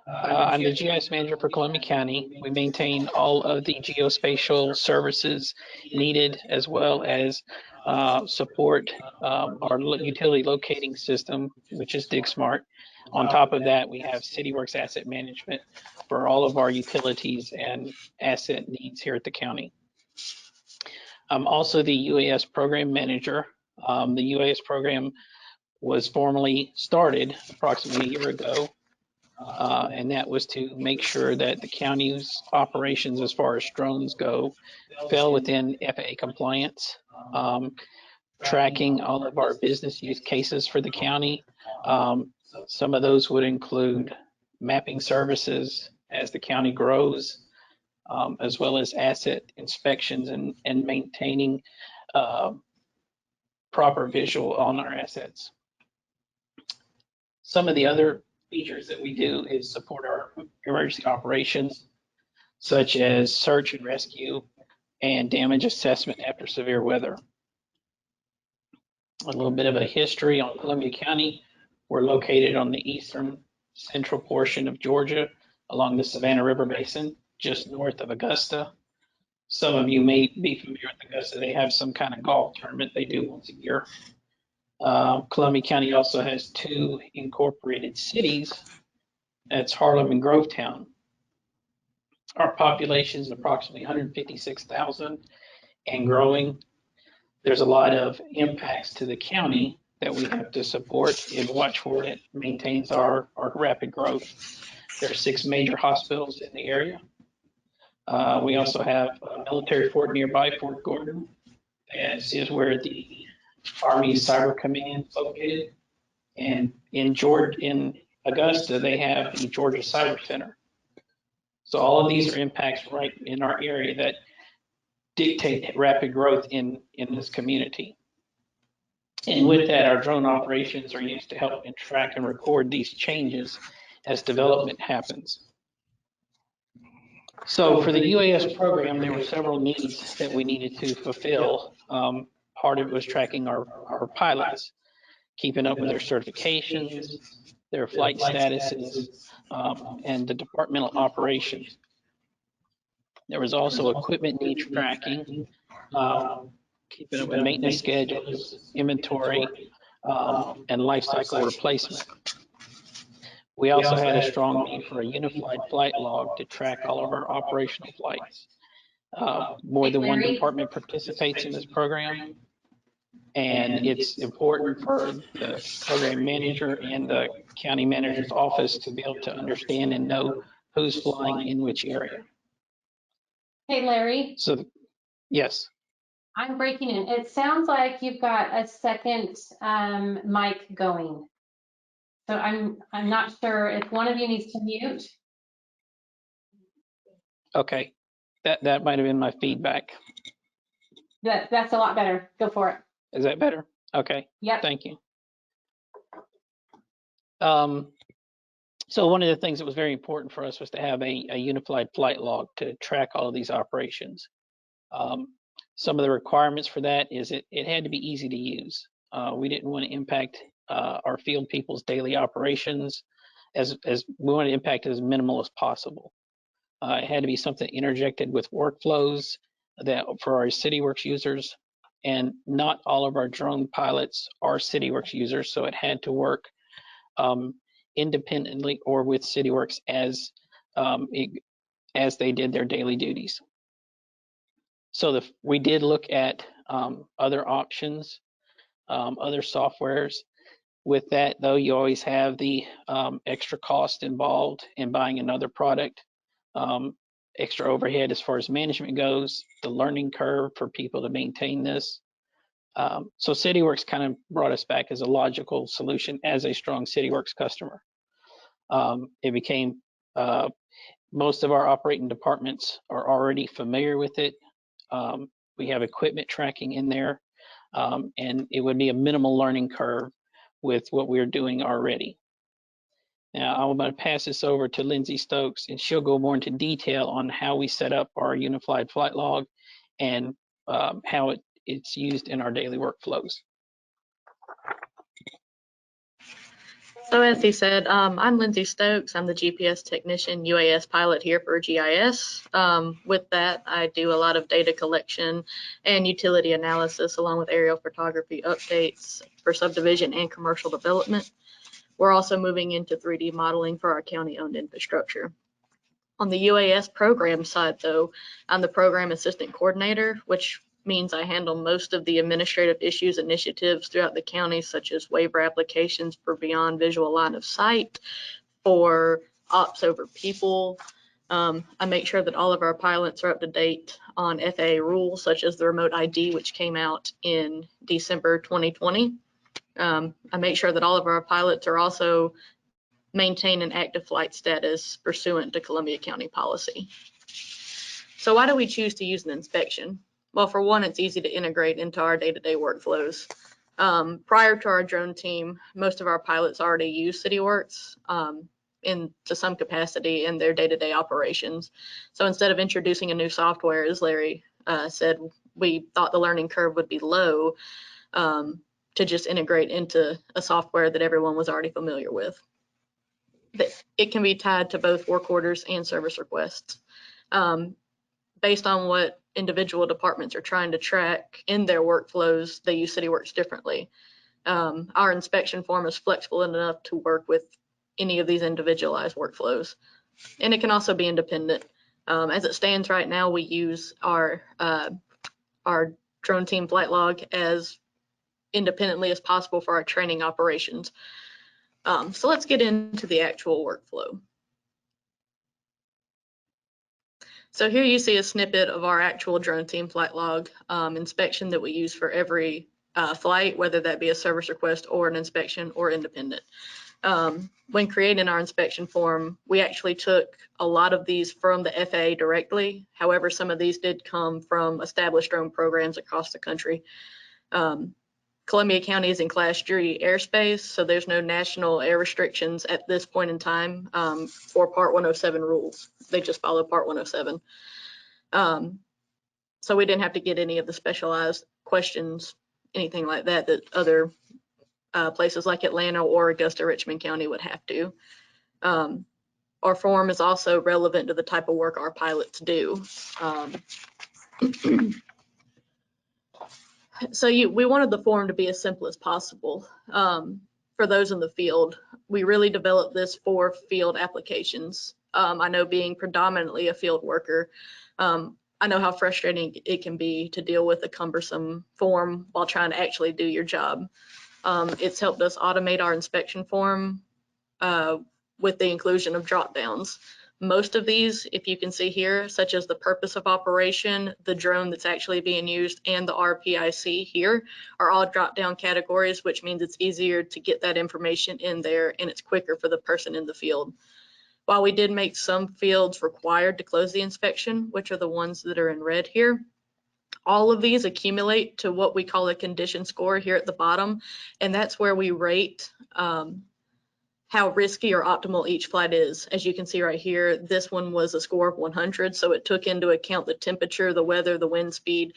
I'm the GIS manager for Columbia County. We maintain all of the geospatial services needed, as well as support our utility locating system, which is DigSmart. On top of that, we have Cityworks Asset Management for all of our utilities and asset needs here at the county. I'm also the UAS program manager. The UAS program was formally started approximately a year ago. And that was to make sure that the county's operations as far as drones go fell within FAA compliance, tracking all of our business use cases for the county. Some of those would include mapping services as the county grows, as well as asset inspections and maintaining proper visual on our assets. Some of the other features that we do is support our emergency operations, such as search and rescue and damage assessment after severe weather. A little bit of a history on Columbia County. We're located on the eastern central portion of Georgia along the Savannah River Basin, just north of Augusta. Some of you may be familiar with Augusta. They have some kind of golf tournament they do once a year. Columbia County also has 2 incorporated cities. That's Harlem and Grovetown. Our population is approximately 156,000 and growing. There's a lot of impacts to the county that we have to support and watch for. It maintains our rapid growth. There are 6 major hospitals in the area. We also have a military fort nearby, Fort Gordon. That is where the Army Cyber Command is located. And in Augusta, they have the Georgia Cyber Center. So all of these are impacts right in our area that dictate rapid growth in this community. And with that, our drone operations are used to help and track and record these changes as development happens. So for the UAS program, there were several needs that we needed to fulfill. Part of it was tracking our pilots, keeping up with their certifications, their flight statuses, and the departmental operations. There was also equipment need tracking, keeping up with maintenance schedules, inventory, and life cycle replacement. We also had a strong need for a unified flight log to track all of our operational flights. More than one department participates in this program, and it's important for the program manager and the county manager's office to be able to understand and know who's flying in which area. Hey, Larry. So, yes. I'm breaking in. It sounds like you've got a second mic going. So I'm not sure if one of you needs to mute. Okay, that might have been my feedback. That's a lot better. Go for it. Is that better? Okay. Yep. Thank you. So one of the things that was very important for us was to have a unified flight log to track all of these operations. Some of the requirements for that is it had to be easy to use. We didn't want to impact our field people's daily operations, as we wanted to impact it as minimal as possible. It had to be something interjected with workflows that for our Cityworks users, and not all of our drone pilots are Cityworks users, so it had to work independently or with Cityworks as they did their daily duties. So we did look at other options, other softwares. With that, though, you always have the extra cost involved in buying another product, extra overhead as far as management goes, the learning curve for people to maintain this. So Cityworks kind of brought us back as a logical solution as a strong Cityworks customer. It became, most of our operating departments are already familiar with it. We have equipment tracking in there, and it would be a minimal learning curve with what we're doing already. Now, I'm going to pass this over to Lindsay Stokes, and she'll go more into detail on how we set up our unified flight log and how it's used in our daily workflows. So as he said, I'm Lindsay Stokes. I'm the GPS technician UAS pilot here for GIS. With that, I do a lot of data collection and utility analysis along with aerial photography updates for subdivision and commercial development. We're also moving into 3D modeling for our county-owned infrastructure. On the UAS program side, though, I'm the program assistant coordinator, which means I handle most of the administrative issues initiatives throughout the county, such as waiver applications for beyond visual line of sight, for ops over people. I make sure that all of our pilots are up to date on FAA rules, such as the remote ID, which came out in December 2020. I make sure that all of our pilots are also maintain an active flight status pursuant to Columbia County policy. So why do we choose to use an inspection? Well, for one, it's easy to integrate into our day-to-day workflows. Prior to our drone team, most of our pilots already use Cityworks to some capacity in their day-to-day operations. So instead of introducing a new software, as Larry said, we thought the learning curve would be low to just integrate into a software that everyone was already familiar with. It can be tied to both work orders and service requests. Based on what individual departments are trying to track in their workflows, they use Cityworks differently. Our inspection form is flexible enough to work with any of these individualized workflows. And it can also be independent. As it stands right now, we use our drone team flight log as independently as possible for our training operations. So let's get into the actual workflow. So here you see a snippet of our actual drone team flight log inspection that we use for every flight, whether that be a service request or an inspection or independent. When creating our inspection form, we actually took a lot of these from the FAA directly. However, some of these did come from established drone programs across the country. Columbia County is in Class 3 airspace, so there's no national air restrictions at this point in time for Part 107 rules. They just follow Part 107. So we didn't have to get any of the specialized questions, anything like that, that other places like Atlanta or Augusta, Richmond County would have to. Our form is also relevant to the type of work our pilots do. So we wanted the form to be as simple as possible for those in the field. We really developed this for field applications. I know being predominantly a field worker, I know how frustrating it can be to deal with a cumbersome form while trying to actually do your job. It's helped us automate our inspection form with the inclusion of drop downs. Most of these, if you can see here, such as the purpose of operation, the drone that's actually being used, and the RPIC here, are all drop-down categories, which means it's easier to get that information in there and it's quicker for the person in the field. While we did make some fields required to close the inspection, which are the ones that are in red here, all of these accumulate to what we call a condition score here at the bottom, and that's where we rate how risky or optimal each flight is. As you can see right here, this one was a score of 100, so it took into account the temperature, the weather, the wind speed,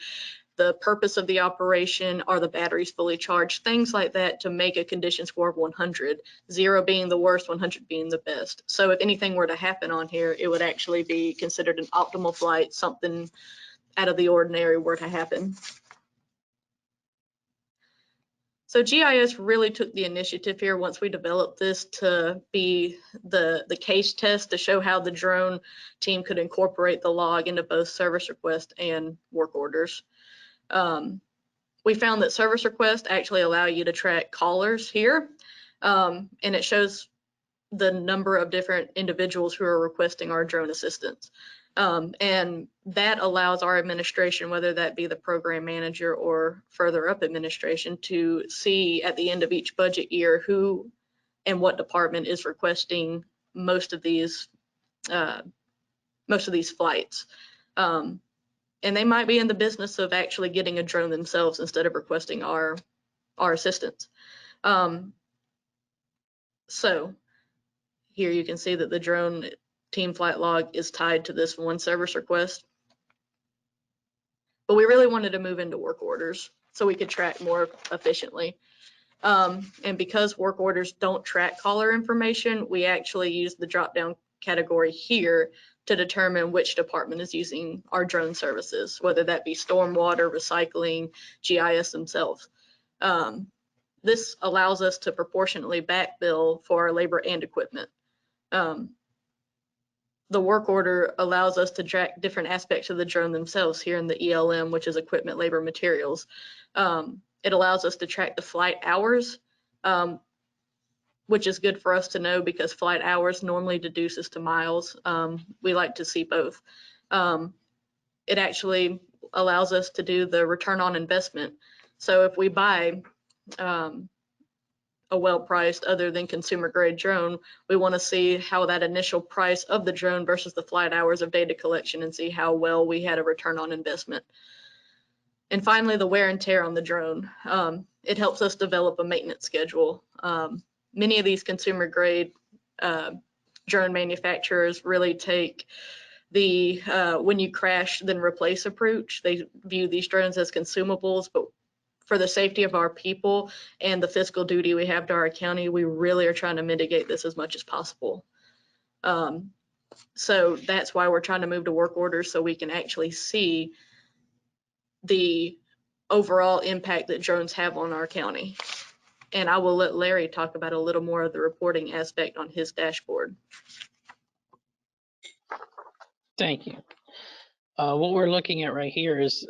the purpose of the operation, are the batteries fully charged, things like that to make a condition score of 100, 0 being the worst, 100 being the best. So if anything were to happen on here, it would actually be considered an optimal flight, something out of the ordinary were to happen. So GIS really took the initiative here once we developed this to be the case test to show how the drone team could incorporate the log into both service requests and work orders. We found that service requests actually allow you to track callers here, and it shows the number of different individuals who are requesting our drone assistance. And that allows our administration, whether that be the program manager or further up administration, to see at the end of each budget year who and what department is requesting most of these flights. And they might be in the business of actually getting a drone themselves instead of requesting our assistance. So here you can see that the drone team flight log is tied to this one service request. But we really wanted to move into work orders so we could track more efficiently. And because work orders don't track caller information, we actually use the drop-down category here to determine which department is using our drone services, whether that be stormwater, recycling, GIS themselves. This allows us to proportionately backbill for our labor and equipment. The work order allows us to track different aspects of the drone themselves here in the ELM, which is equipment, labor, materials. It allows us to track the flight hours, which is good for us to know because flight hours normally deduces to miles. We like to see both. It actually allows us to do the return on investment. So if we buy a well-priced other than consumer grade drone, we want to see how that initial price of the drone versus the flight hours of data collection and see how well we had a return on investment. And finally, the wear and tear on the drone. It helps us develop a maintenance schedule. Many of these consumer grade drone manufacturers really take the when you crash then replace approach. They view these drones as consumables, but for the safety of our people and the fiscal duty we have to our county, we really are trying to mitigate this as much as possible. So that's why we're trying to move to work orders so we can actually see the overall impact that drones have on our county. And I will let Larry talk about a little more of the reporting aspect on his dashboard. Thank you. What we're looking at right here is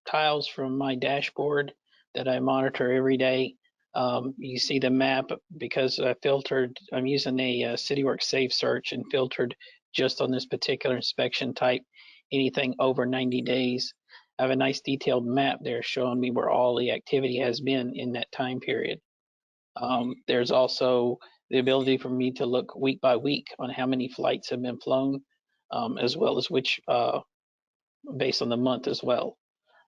tiles from my dashboard that I monitor every day. You see the map because I filtered, I'm using a Cityworks Safe Search and filtered just on this particular inspection type, anything over 90 days. I have a nice detailed map there showing me where all the activity has been in that time period. There's also the ability for me to look week by week on how many flights have been flown, as well as which based on the month as well.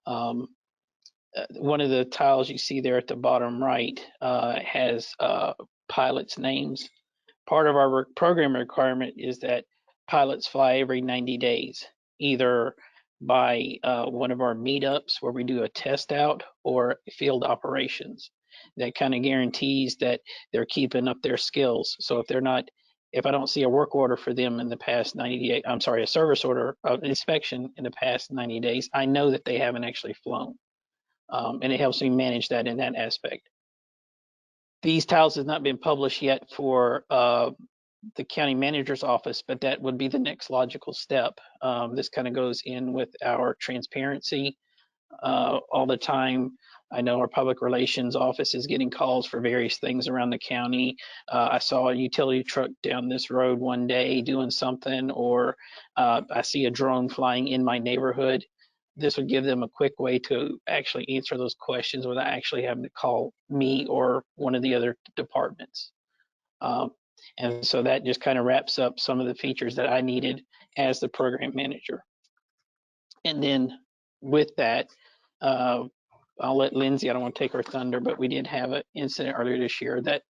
One of the tiles you see there at the bottom right has pilots' names. Part of our program requirement is that pilots fly every 90 days, either by one of our meetups where we do a test out or field operations. That kind of guarantees that they're keeping up their skills. So if they're not, if I don't see a work order for them in the past 90 days, I'm sorry, a service order of inspection in the past 90 days, I know that they haven't actually flown. And it helps me manage that in that aspect. These tiles have not been published yet for the county manager's office, but that would be the next logical step. This kind of goes in with our transparency all the time. I know our public relations office is getting calls for various things around the county. I saw a utility truck down this road one day doing something, or I see a drone flying in my neighborhood. This would give them a quick way to actually answer those questions without actually having to call me or one of the other departments. And so that just kind of wraps up some of the features that I needed as the program manager. And then with that, I'll let Lindsay, I don't want to take her thunder, but we did have an incident earlier this year that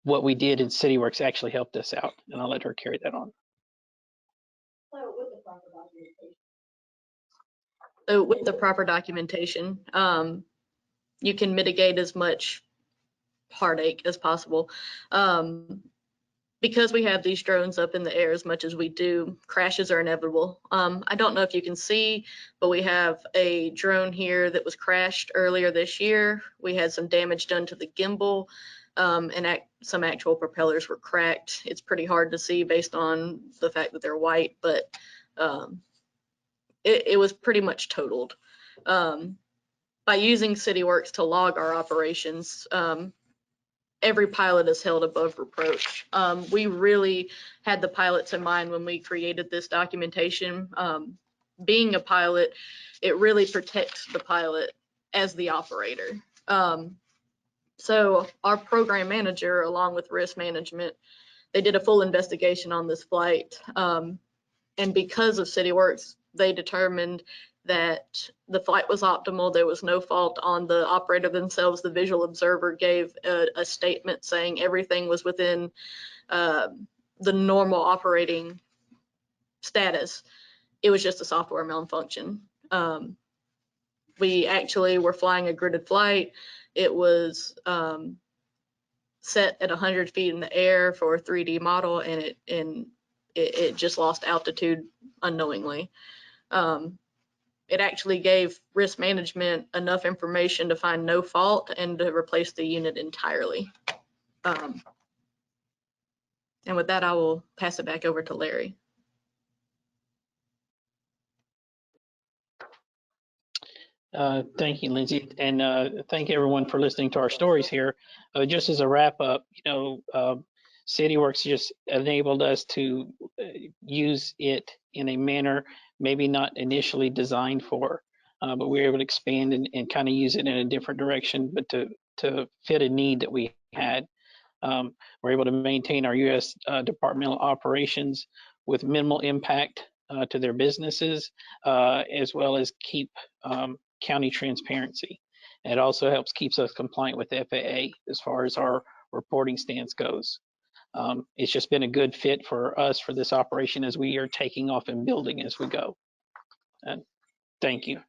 what we did in Cityworks actually helped us out, and I'll let her carry that on. So with the proper documentation, you can mitigate as much heartache as possible. Because we have these drones up in the air as much as we do, crashes are inevitable. I don't know if you can see, but we have a drone here that was crashed earlier this year. We had some damage done to the gimbal, and some actual propellers were cracked. It's pretty hard to see based on the fact that they're white, but it was pretty much totaled. By using Cityworks to log our operations, every pilot is held above reproach. We really had the pilots in mind when we created this documentation. Being a pilot, it really protects the pilot as the operator. So our program manager, along with risk management, they did a full investigation on this flight. And because of Cityworks, they determined that the flight was optimal. There was no fault on the operator themselves. The visual observer gave a statement saying everything was within the normal operating status. It was just a software malfunction. We actually were flying a gridded flight. It was set at 100 feet in the air for a 3D model, and it just lost altitude unknowingly. It actually gave risk management enough information to find no fault and to replace the unit entirely. And with that, I will pass it back over to Larry. Thank you, Lindsay, and thank everyone for listening to our stories here. Just as a wrap up, Cityworks just enabled us to use it in a manner maybe not initially designed for, but we were able to expand and kind of use it in a different direction, but to fit a need that we had. We're able to maintain our U.S. departmental operations with minimal impact to their businesses, as well as keep county transparency. And it also keeps us compliant with the FAA as far as our reporting stance goes. It's just been a good fit for us for this operation as we are taking off and building as we go. And thank you.